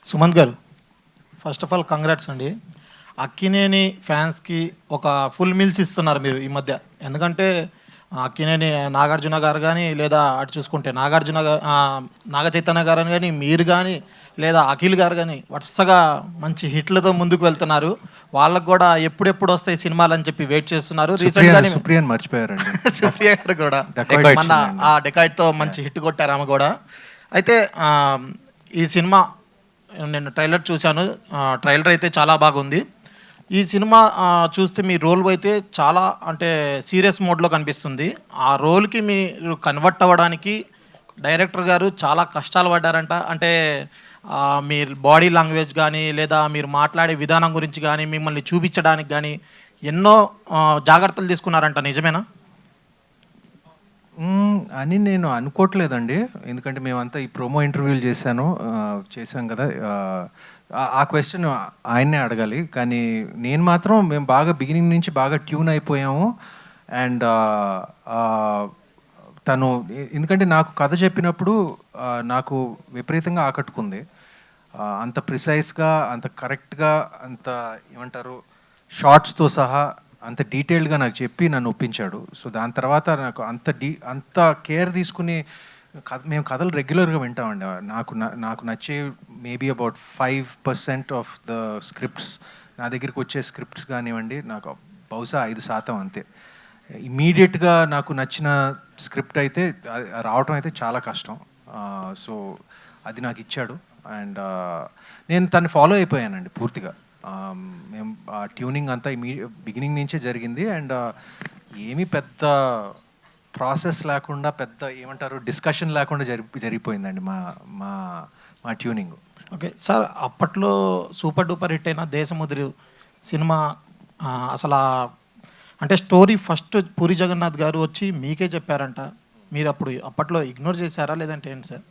సుమన్ గారు, first of all congrats అండి. అక్కినేని ఫ్యాన్స్కి ఒక ఫుల్ మీల్స్ ఇస్తున్నారు మీరు ఈ మధ్య. ఎందుకంటే అక్కినేని నాగార్జున గారు కానీ, లేదా అటు చూసుకుంటే నాగ చైతన్య గారు కానీ, మీరు కానీ, లేదా అఖిల్ గారు కానీ వరుసగా మంచి హిట్లతో ముందుకు వెళ్తున్నారు. వాళ్ళకు కూడా ఎప్పుడెప్పుడు వస్తాయి సినిమాలు అని చెప్పి వెయిట్ చేస్తున్నారు. రీసెంట్గానే సుప్రియన్ మర్చిపోయారండి. సుప్రియ గారు కూడా మన ఆ డెకాయిడ్తో మంచి హిట్ కొట్టారు ఆమె కూడా. అయితే ఈ సినిమా నేను ట్రైలర్ చూశాను. ట్రైలర్ అయితే చాలా బాగుంది. ఈ సినిమా చూస్తే మీ రోల్ అయితే చాలా అంటే సీరియస్ మోడ్లో కనిపిస్తుంది. ఆ రోల్కి మీరు కన్వర్ట్ అవ్వడానికి డైరెక్టర్ గారు చాలా కష్టాలు పడ్డారంట. అంటే మీ బాడీ లాంగ్వేజ్ కానీ, లేదా మీరు మాట్లాడే విధానం గురించి కానీ, మిమ్మల్ని చూపించడానికి కానీ ఎన్నో జాగ్రత్తలు తీసుకున్నారంట. నిజమేనా? అని నేను అనుకోవట్లేదండి. ఎందుకంటే మేమంతా ఈ ప్రోమో ఇంటర్వ్యూలు చేశాం కదా. ఆ క్వశ్చన్ ఆయన్నే అడగాలి. కానీ నేను మాత్రం మేము బాగా బిగినింగ్ నుంచి బాగా ట్యూన్ అయిపోయాము. అండ్ తను ఎందుకంటే నాకు కథ చెప్పినప్పుడు నాకు విపరీతంగా ఆకట్టుకుంది. అంత ప్రిసైజ్గా, అంత కరెక్ట్గా, అంత ఏమంటారు షార్ట్స్తో సహా అంత డీటెయిల్డ్గా నాకు చెప్పి నన్ను ఒప్పించాడు. సో దాని తర్వాత నాకు అంత కేర్ తీసుకుని మేము కథలు రెగ్యులర్గా వింటామండి. నాకు నచ్చే maybe about 5% of the scripts నా దగ్గరికి వచ్చే స్క్రిప్ట్స్ కానివ్వండి, నాకు బహుశా 5% అంతే. ఇమీడియట్గా నాకు నచ్చిన స్క్రిప్ట్ అయితే రావటం అయితే చాలా కష్టం. సో అది నాకు ఇచ్చాడు. అండ్ నేను తను ఫాలో అయిపోయానండి పూర్తిగా. మేము ట్యూనింగ్ అంతా బిగినింగ్ నుంచే జరిగింది. అండ్ ఏమీ పెద్ద ప్రాసెస్ లేకుండా, పెద్ద ఏమంటారు డిస్కషన్ లేకుండా జరిగిపోయిందండి మా ట్యూనింగ్. ఓకే సార్, అప్పట్లో సూపర్ డూపర్ హిట్ అయిన దేశముద్రి సినిమా అసలు అంటే స్టోరీ ఫస్ట్ పూరి జగన్నాథ్ గారు వచ్చి మీకే చెప్పారంట. మీరు అప్పట్లో ఇగ్నోర్ చేశారా లేదంటే ఏంటి సార్?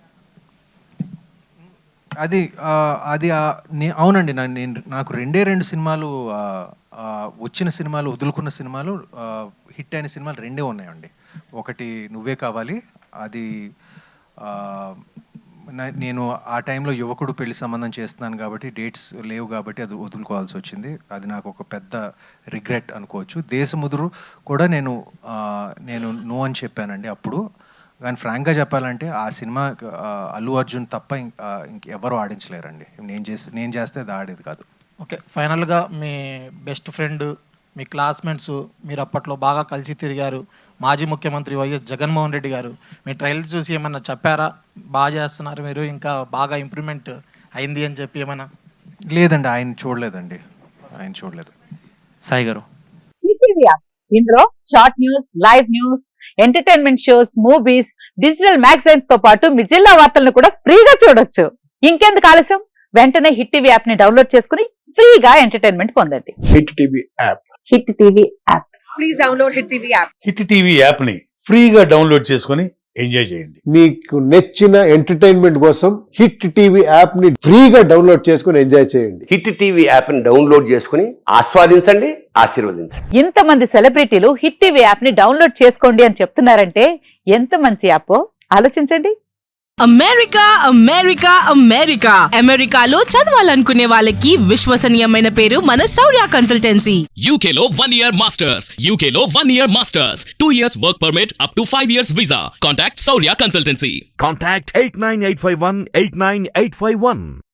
అది అవునండి. నాకు 2 సినిమాలు వచ్చిన సినిమాలు, వదులుకున్న సినిమాలు, హిట్ అయిన సినిమాలు 2 ఉన్నాయండి. ఒకటి నువ్వే కావాలి. అది నేను ఆ టైంలో యువకుడు పెళ్లి సంబంధం చేస్తున్నాను కాబట్టి డేట్స్ లేవు కాబట్టి అది వదులుకోవాల్సి వచ్చింది. అది నాకు ఒక పెద్ద రిగ్రెట్ అనుకోవచ్చు. దేశముదురు కూడా నేను నో అని చెప్పానండి అప్పుడు. కానీ ఫ్రాంక్గా చెప్పాలంటే ఆ సినిమా అల్లు అర్జున్ తప్ప ఇంకెవరు ఆడించలేరండి. నేను చేస్తే అది ఆడేది కాదు. ఓకే, ఫైనల్గా మీ బెస్ట్ ఫ్రెండ్, మీ క్లాస్మేట్స్, మీరు అప్పట్లో బాగా కలిసి తిరిగారు, మాజీ ముఖ్యమంత్రి వైఎస్ జగన్మోహన్ రెడ్డి గారు మీ ట్రైలర్ చూసి ఏమన్నా చెప్పారా? బాగా చేస్తున్నారు మీరు, ఇంకా బాగా ఇంప్రూవ్మెంట్ అయింది అని చెప్పి ఏమన్నా? లేదండి, ఆయన చూడలేదు. సాయి గారు, ఇందులో short news, live news, entertainment shows, movies, digital magazines తో పాటు మీ జిల్లా వార్తలను కూడా ఫ్రీగా చూడొచ్చు. ఇంకెందుకు ఆలస్యం, వెంటనే హిట్ టీవీ యాప్ ని డౌన్లోడ్ చేసుకుని ఫ్రీగా ఎంటర్టైన్మెంట్ పొందండి. Hit TV app. Hit TV app. Please download hit TV app. Hit TV app ని ఫ్రీగా డౌన్లోడ్ చేసుకుని ఎంజాయ్ చేయండి. మీకు నచ్చిన ఎంటర్టైన్మెంట్ కోసం హిట్ టీవీ యాప్ ని ఫ్రీగా డౌన్లోడ్ చేసుకుని ఎంజాయ్ చేయండి. హిట్ టీవీ యాప్ ని డౌన్లోడ్ చేసుకుని ఆస్వాదించండి, ఆశీర్వదించండి. ఇంతమంది సెలబ్రిటీలు హిట్ టీవీ యాప్ ని డౌన్లోడ్ చేసుకోండి అని చెప్తున్నారంటే ఎంత మంచి యాప్ ఆలోచించండి. అమెరికా అమెరికాలో చదవాలనుకునే వాళ్ళకి విశ్వసనీయమైన పేరు మన శౌర్య కన్సల్టెన్సీ. UK లో 1 year masters. UK లో 1 year masters. 2 years work permit up to 5 years visa. Contact Saurya Consultancy. Contact 89851 89851.